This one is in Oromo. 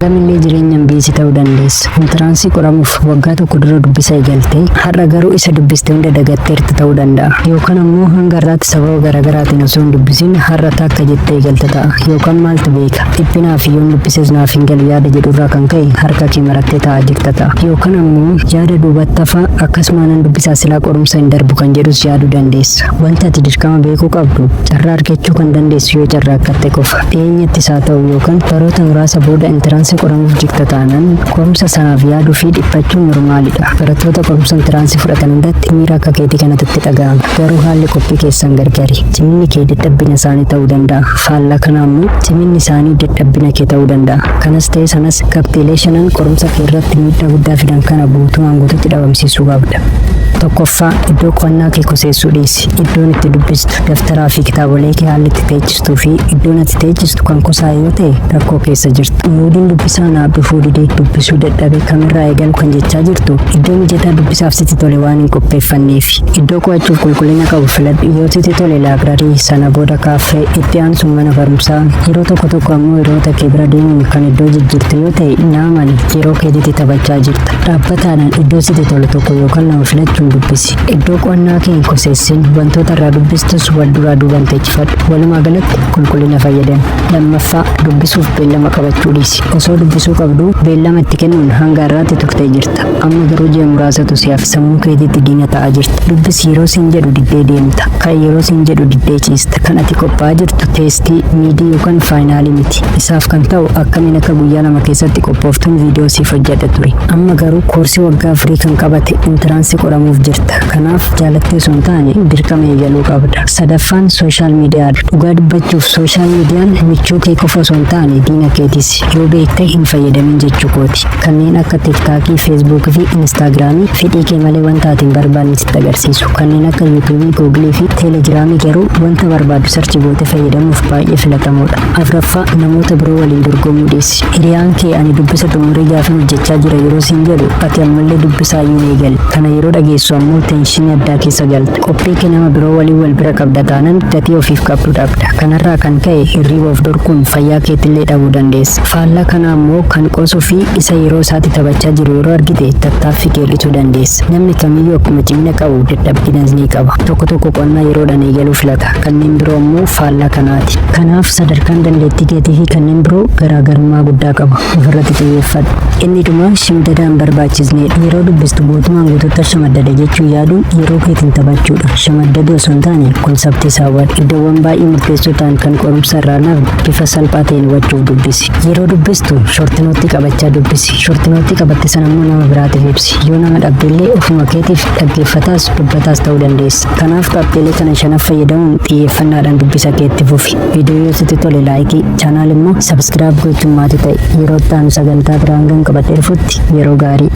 Gamillee jireenyaan biisi ta'uu dandeessa. Intiraansii qoramuuf waggaa tokko dura dubbisa eegaltee har'a garuu isa dubbiste hunda dagatteerti ta'uu danda'a. Yookaan ammoo hanga har'aatti sababa garaagaraatiin osoo hin dubbisiin har'a takka jettee eegalte ta'a. Yookaan maaltu beeka dhiphinaa fi yoon dubbises naaf hin galu yaada jedhurraa kan ka'e harka kee marattee taa'aa jirta ta'a. Yookaan ammoo yaada duubatti hafaa akkasumaan dubbisaa silaa qorumsa hin darbu kan jedhus yaaduu dandeessa. Wanti ati dirqama beekuu qabdu carraa argachuu kan dandeessu yoo carraa akkatte qofa. Dhiyeenyatti isaa ta'u yookaan baroota muraasa booda intiraansii qoramuuf jirta taanaan qorumsa sanaaf yaaduu fi dhiphachuun normaalidha. Barattoota qorumsa intiraansii fudhatan hundatti miira akka keetii kanatti dhaga'ama. Garuu haalli qophii keessan gargari. Ciminni kee dadhabbina isaanii ta'uu danda'a. Faallaa kana ammoo ciminni isaanii dadhabbina kee ta'uu danda'a. Kanas ta'e sanas qabxiilee shanan qorumsa kee irratti miidhaa guddaa fidan kana guutumaan guututti dhabamsiisuu qabda. Tokkoffaa iddoo qo'annaa kee kuseessuu dhiisi. Iddoon itti dubbistu daftaraa fi kitaabolee kee haalli itti teechistuu fi iddoon ati teechistu kan kusaa yoo ta'e rakkoo keessa jirta. Umudiin dubbisaa naaf dhufuu didee dubbisuu dadhabe kamirraa eegalu kan jechaa jirtu iddoo mijataa dubbisaaf sitti tole waan hin qopheeffanneef. Iddoo qo'achuuf qulqullina qabu filadhu. Yoo sitti tole laabrarii sana booda kaaffee itti aansuun mana barumsaa yeroo tokko ammoo hiriyoota kee bira deemuun kan iddoo jijjiirtu yoo ta'e naamani yeroo keetitti taphachaa jirta. Dhaabbataadhaan iddoo sitti tole tokko yookaan lama filachuun dubbisi. Iddoo qo'annaa kee hin kuseessin wantoota irraa dubbistus wal duraa duubaan teechifadhu. Walumaa galatti qulqullina fayyadami. Lammaffaa dubbisuuf beellama qabachuu dhiisi. Osoo dubbisuu qabdu beellama itti kennuun hanga har'aatti turtee jirta. Amma garuu ji'a muraasatu siyaaf sammuu keetiitti diina ta'aa jirta. Dubbisi yeroo siin jedhu diddee deemta. Kan yeroo siin jedhu diddee ciista. Kan ati qophaa'aa jirtu teestii miidii yookaan faayinaalii miti. Isaaf kan ta'u akkamiin akka guyyaa lama keessatti qophooftuun viidiyoo siif hojjedha ture. Amma garuu koorsii waggaa afurii kan qabate intiraansii qoramuuf jirta. Kanaaf jaalattee osoo hin taane dirqama eegaluu qabda. Sadaffaan sooshaal miidiyaadha. Dhugaa dubbachuuf sooshaal miidiyaan michuu kee qofa osoo hin taane diina keetis. Yoo beektee hin fayyadamin jechuu kooti. Kanneen akka tiktaakii, feesbuukii fi instaagiraamii fedhii kee malee wanta ati hin barbaanne sitti agarsiisu. Kanneen akka yuutuubii, googilii fi teelegiraamii garuu wanta barbaadu sarchi goote fayyadamuuf baay'ee filatamoodha. Afuraffaa namoota biroo waliin dorgomuu dhiisi. Hiriyaan kee ani dubbisa xumurii gaafin hojjechaa jira yeroo siin jedhu ati ammallee dubbisaa iyyuu eegali. Kana yeroo dhageessu ammoo teenshinii addaa keessa galta. Qophii kee nama biroo waliin wal bira qabda taanaan gatii ofiif qabdu dhabda. Kanarraa kan ka'e hirriba of dorkuun fayyaa keetillee dhabuu dandeessa. Faallaa kana ammoo kan qoosuu fi isa yeroo isaatti taphachaa jiru yeroo argite tattaaffii keellituu dandeessa. Namni kamiyyuu akkuma cimina qabu dadhabbinas ni qaba. Tokko qonnaa yeroodhaan eegaluu filata. Kanneen biroo ammoo faallaa kanaati. Kanaaf sadarkaan dandeettii keetii fi kanneen biroo garaagarummaa guddaa qaba. Ofirratti xiyyeeffadhu. Inni dhuma shimdadaan barbaachisneedha. Yeroo dubbistu guutumaan guutuutti shamaddada jechuun yaaduun yeroo keetiin taphachuudha. Shamaddaduu osoo hin taane konseptii saawwadha. Iddoowwan baay'ee murteessoo ta'an kan qorumsa irraa naaf bifa salphaa ta'een hubachuuf dubbisi. Yeroo dubbistu shortinootti qabachaa dubbisi. Shortinootti qabatte sana immoo nama biraatiif ibsi. Yoo nama dhabdellee ofuma keetiif dhaggeeffataas dubbataas ta'uu dandeessa. Kanaaf qabxiilee kana shanaaf fayyadamuun xiyyeeffannaadhaan dubbisa keetti fufi. Viidiyoo yoo sitti tole laayikii, chaanaal immoo sabskiraayib gochuun maatii ta'e. Yeroo itti aanu sagantaa biraan kan qabatee dhufutti yeroo gaarii.